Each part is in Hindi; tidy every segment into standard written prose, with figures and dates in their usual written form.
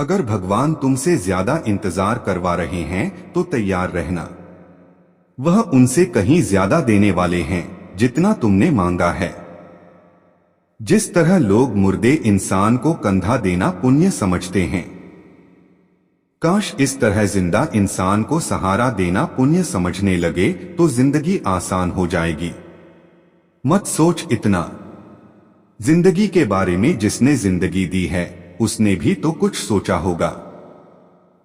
अगर भगवान तुमसे ज्यादा इंतजार करवा रहे हैं तो तैयार रहना। वह उनसे कहीं ज्यादा देने वाले हैं जितना तुमने मांगा है। जिस तरह लोग मुर्दे इंसान को कंधा देना पुण्य समझते हैं, काश इस तरह जिंदा इंसान को सहारा देना पुण्य समझने लगे तो जिंदगी आसान हो जाएगी। मत सोच इतना। जिंदगी के बारे में जिसने जिंदगी दी है उसने भी तो कुछ सोचा होगा।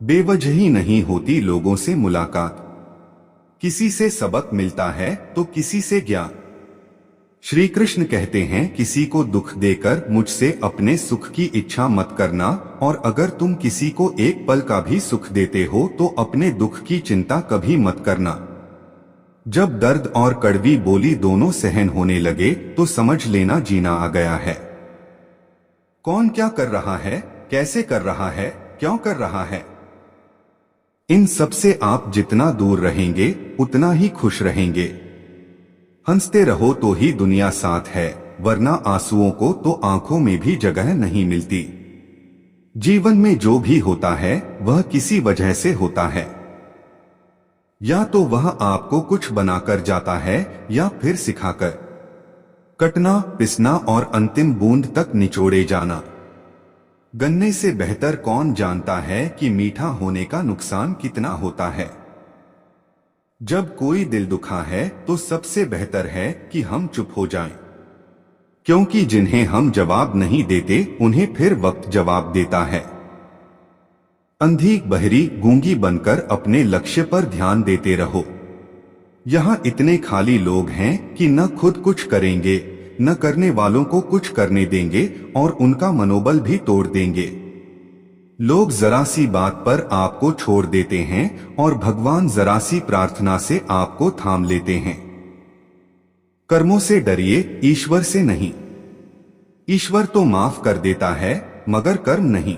बेवजह ही नहीं होती लोगों से मुलाकात, किसी से सबक मिलता है तो किसी से ज्ञान। श्री कृष्ण कहते हैं किसी को दुख देकर मुझसे अपने सुख की इच्छा मत करना, और अगर तुम किसी को एक पल का भी सुख देते हो तो अपने दुख की चिंता कभी मत करना। जब दर्द और कड़वी बोली दोनों सहन होने लगे तो समझ लेना जीना आ गया है। कौन क्या कर रहा है, कैसे कर रहा है, क्यों कर रहा है, इन सब से आप जितना दूर रहेंगे उतना ही खुश रहेंगे। हंसते रहो तो ही दुनिया साथ है, वरना आंसुओं को तो आंखों में भी जगह नहीं मिलती। जीवन में जो भी होता है वह किसी वजह से होता है। या तो वह आपको कुछ बनाकर जाता है या फिर सिखाकर। कटना, पिसना और अंतिम बूंद तक निचोड़े जाना। गन्ने से बेहतर कौन जानता है कि मीठा होने का नुकसान कितना होता है। जब कोई दिल दुखा है तो सबसे बेहतर है कि हम चुप हो जाएं, क्योंकि जिन्हें हम जवाब नहीं देते उन्हें फिर वक्त जवाब देता है। अंधी, बहरी, गूंगी बनकर अपने लक्ष्य पर ध्यान देते रहो। यहाँ इतने खाली लोग हैं कि न खुद कुछ करेंगे, न करने वालों को कुछ करने देंगे और उनका मनोबल भी तोड़ देंगे। लोग जरा सी बात पर आपको छोड़ देते हैं और भगवान जरा सी प्रार्थना से आपको थाम लेते हैं। कर्मों से डरिए, ईश्वर से नहीं। ईश्वर तो माफ कर देता है मगर कर्म नहीं।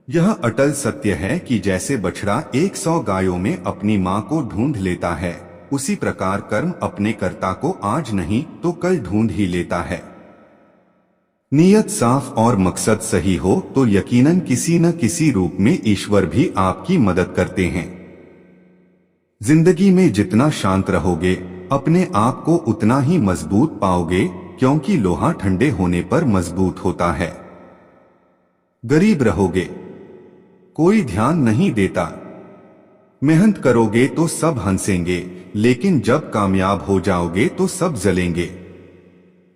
यह अटल सत्य है कि जैसे बछड़ा 100 गायों में अपनी मां को ढूंढ लेता है, उसी प्रकार कर्म अपने कर्ता को आज नहीं तो कल ढूंढ ही लेता है। नीयत साफ और मकसद सही हो तो यकीनन किसी न किसी रूप में ईश्वर भी आपकी मदद करते हैं। जिंदगी में जितना शांत रहोगे अपने आप को उतना ही मजबूत पाओगे, क्योंकि लोहा ठंडे होने पर मजबूत होता है। गरीब रहोगे, कोई ध्यान नहीं देता। मेहनत करोगे तो सब हंसेंगे, लेकिन जब कामयाब हो जाओगे तो सब जलेंगे।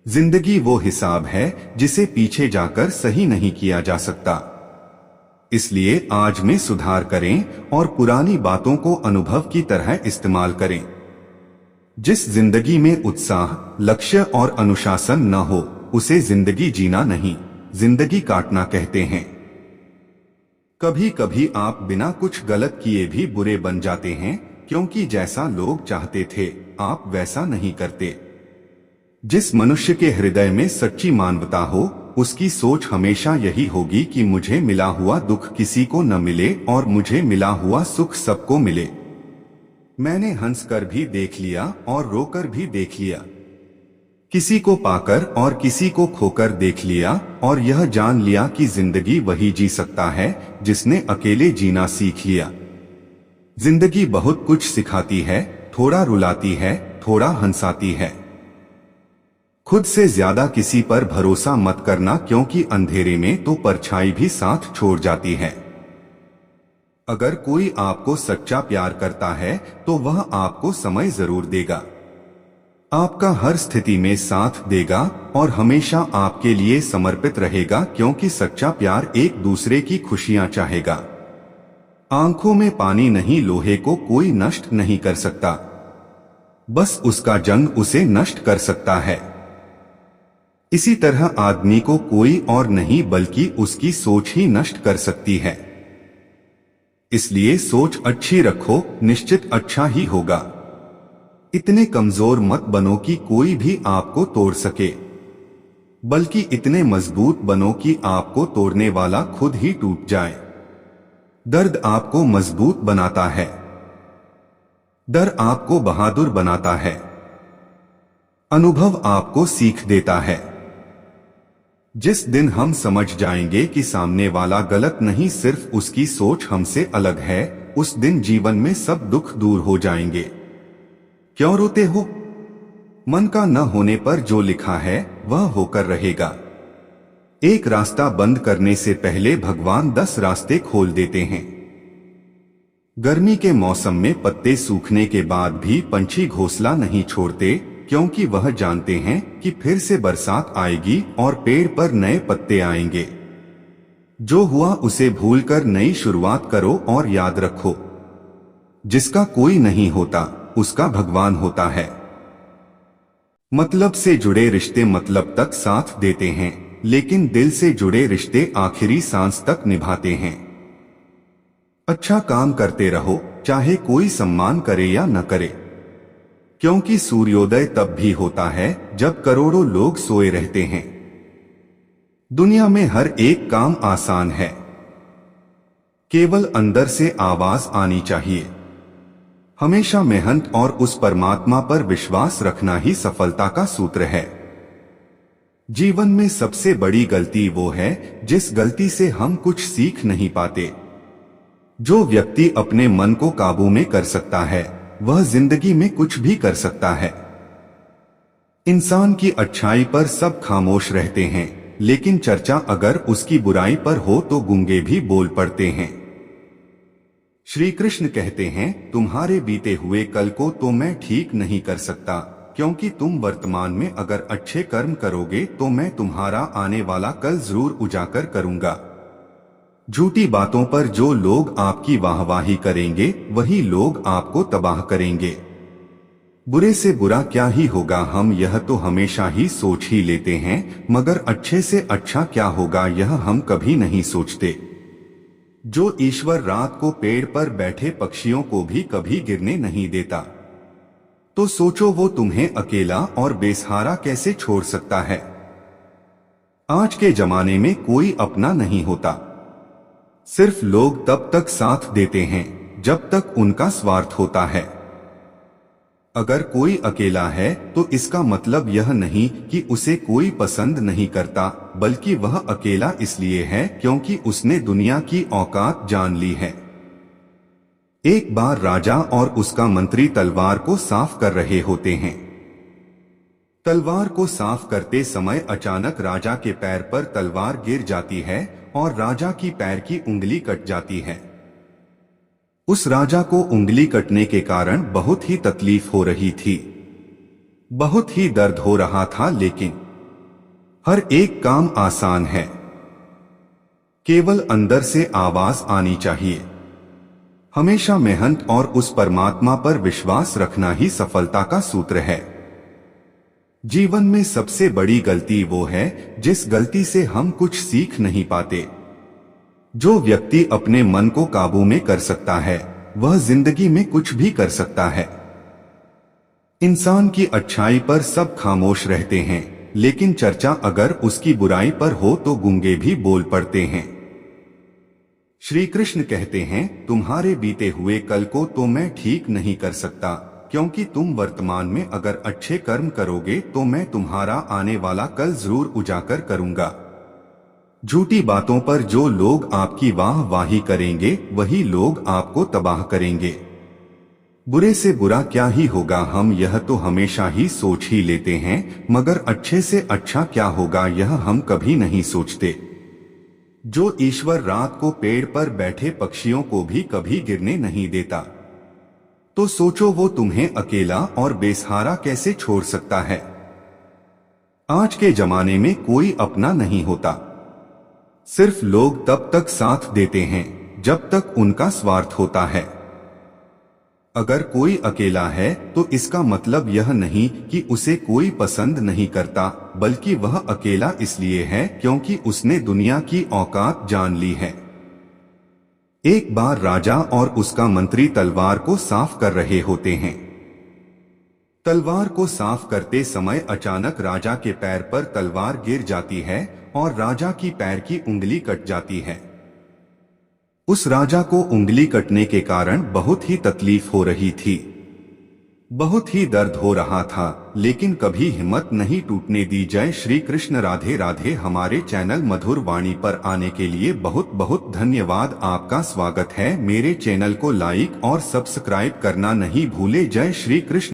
जिंदगी वो हिसाब है जिसे पीछे जाकर सही नहीं किया जा सकता। इसलिए आज में सुधार करें और पुरानी बातों को अनुभव की तरह इस्तेमाल करें। जिस जिंदगी में उत्साह, लक्ष्य और अनुशासन न हो उसे जिंदगी जीना नहीं, जिंदगी काटना कहते हैं। कभी कभी आप बिना कुछ गलत किए भी बुरे बन जाते हैं, क्योंकि जैसा लोग चाहते थे आप वैसा नहीं करते। जिस मनुष्य के हृदय में सच्ची मानवता हो उसकी सोच हमेशा यही होगी कि मुझे मिला हुआ दुख किसी को न मिले और मुझे मिला हुआ सुख सबको मिले। मैंने हंसकर भी देख लिया और रोकर भी देख लिया, किसी को पाकर और किसी को खोकर देख लिया, और यह जान लिया कि जिंदगी वही जी सकता है जिसने अकेले जीना सीख लिया। जिंदगी बहुत कुछ सिखाती है, थोड़ा रुलाती है, थोड़ा हंसाती है। खुद से ज्यादा किसी पर भरोसा मत करना, क्योंकि अंधेरे में तो परछाई भी साथ छोड़ जाती है। अगर कोई आपको सच्चा प्यार करता है तो वह आपको समय जरूर देगा, आपका हर स्थिति में साथ देगा और हमेशा आपके लिए समर्पित रहेगा, क्योंकि सच्चा प्यार एक दूसरे की खुशियां चाहेगा। आंखों में पानी नहीं, लोहे को कोई नष्ट नहीं कर सकता, बस उसका जंग उसे नष्ट कर सकता है। इसी तरह आदमी को कोई और नहीं बल्कि उसकी सोच ही नष्ट कर सकती है। इसलिए सोच अच्छी रखो, निश्चित अच्छा ही होगा। इतने कमजोर मत बनो कि कोई भी आपको तोड़ सके, बल्कि इतने मजबूत बनो कि आपको तोड़ने वाला खुद ही टूट जाए। दर्द आपको मजबूत बनाता है, डर आपको बहादुर बनाता है, अनुभव आपको सीख देता है। जिस दिन हम समझ जाएंगे कि सामने वाला गलत नहीं, सिर्फ उसकी सोच हमसे अलग है, उस दिन जीवन में सब दुख दूर हो जाएंगे। क्यों रोते हो? मन का न होने पर जो लिखा है वह होकर रहेगा। एक रास्ता बंद करने से पहले भगवान 10 रास्ते खोल देते हैं। गर्मी के मौसम में पत्ते सूखने के बाद भी पंछी घोंसला नहीं छोड़ते, क्योंकि वह जानते हैं कि फिर से बरसात आएगी और पेड़ पर नए पत्ते आएंगे। जो हुआ उसे भूलकर नई शुरुआत करो और याद रखो, जिसका कोई नहीं होता उसका भगवान होता है। मतलब से जुड़े रिश्ते मतलब तक साथ देते हैं, लेकिन दिल से जुड़े रिश्ते आखिरी सांस तक निभाते हैं। अच्छा काम करते रहो, चाहे कोई सम्मान करे या न करे, क्योंकि सूर्योदय तब भी होता है जब करोड़ों लोग सोए रहते हैं। दुनिया में हर एक काम आसान है, केवल अंदर से आवाज आनी चाहिए। हमेशा मेहनत और उस परमात्मा पर विश्वास रखना ही सफलता का सूत्र है। जीवन में सबसे बड़ी गलती वो है जिस गलती से हम कुछ सीख नहीं पाते। जो व्यक्ति अपने मन को काबू में कर सकता है वह जिंदगी में कुछ भी कर सकता है। इंसान की अच्छाई पर सब खामोश रहते हैं, लेकिन चर्चा अगर उसकी बुराई पर हो तो गूंगे भी बोल पड़ते हैं। श्री कृष्ण कहते हैं, तुम्हारे बीते हुए कल को तो मैं ठीक नहीं कर सकता, क्योंकि तुम वर्तमान में अगर अच्छे कर्म करोगे तो मैं तुम्हारा आने वाला कल जरूर उजागर करूंगा। झूठी बातों पर जो लोग आपकी वाहवाही करेंगे वही लोग आपको तबाह करेंगे। बुरे से बुरा क्या ही होगा, हम यह तो हमेशा ही सोच ही लेते हैं, मगर अच्छे से अच्छा क्या होगा यह हम कभी नहीं सोचते। जो ईश्वर रात को पेड़ पर बैठे पक्षियों को भी कभी गिरने नहीं देता, तो सोचो वो तुम्हें अकेला और बेसहारा कैसे छोड़ सकता है। आज के जमाने में कोई अपना नहीं होता, सिर्फ लोग तब तक साथ देते हैं जब तक उनका स्वार्थ होता है। अगर कोई अकेला है तो इसका मतलब यह नहीं कि उसे कोई पसंद नहीं करता, बल्कि वह अकेला इसलिए है क्योंकि उसने दुनिया की औकात जान ली है। एक बार राजा और उसका मंत्री तलवार को साफ कर रहे होते हैं। तलवार को साफ करते समय अचानक राजा के पैर पर तलवार गिर जाती है और राजा की पैर की उंगली कट जाती है। उस राजा को उंगली कटने के कारण बहुत ही तकलीफ हो रही थी, बहुत ही दर्द हो रहा था, लेकिन हर एक काम आसान है, केवल अंदर से आवाज आनी चाहिए। हमेशा मेहनत और उस परमात्मा पर विश्वास रखना ही सफलता का सूत्र है। जीवन में सबसे बड़ी गलती वो है जिस गलती से हम कुछ सीख नहीं पाते। जो व्यक्ति अपने मन को काबू में कर सकता है वह जिंदगी में कुछ भी कर सकता है। इंसान की अच्छाई पर सब खामोश रहते हैं, लेकिन चर्चा अगर उसकी बुराई पर हो तो गूंगे भी बोल पड़ते हैं। श्री कृष्ण कहते हैं, तुम्हारे बीते हुए कल को तो मैं ठीक नहीं कर सकता, क्योंकि तुम वर्तमान में अगर अच्छे कर्म करोगे तो मैं तुम्हारा आने वाला कल जरूर उजागर करूंगा। झूठी बातों पर जो लोग आपकी वाहवाही करेंगे वही लोग आपको तबाह करेंगे। बुरे से बुरा क्या ही होगा, हम यह तो हमेशा ही सोच ही लेते हैं, मगर अच्छे से अच्छा क्या होगा यह हम कभी नहीं सोचते। जो ईश्वर रात को पेड़ पर बैठे पक्षियों को भी कभी गिरने नहीं देता, तो सोचो वो तुम्हें अकेला और बेसहारा कैसे छोड़ सकता है। आज के जमाने में कोई अपना नहीं होता, सिर्फ लोग तब तक साथ देते हैं जब तक उनका स्वार्थ होता है। अगर कोई अकेला है तो इसका मतलब यह नहीं कि उसे कोई पसंद नहीं करता, बल्कि वह अकेला इसलिए है क्योंकि उसने दुनिया की औकात जान ली है। एक बार राजा और उसका मंत्री तलवार को साफ कर रहे होते हैं। तलवार को साफ करते समय अचानक राजा के पैर पर तलवार गिर जाती है और राजा की पैर की उंगली कट जाती है। उस राजा को उंगली कटने के कारण बहुत ही तकलीफ हो रही थी, बहुत ही दर्द हो रहा था, लेकिन कभी हिम्मत नहीं टूटने दी। जय श्री कृष्ण। राधे राधे। हमारे चैनल मधुर वाणी पर आने के लिए बहुत बहुत धन्यवाद। आपका स्वागत है। मेरे चैनल को लाइक और सब्सक्राइब करना नहीं भूले। जय श्री कृष्ण।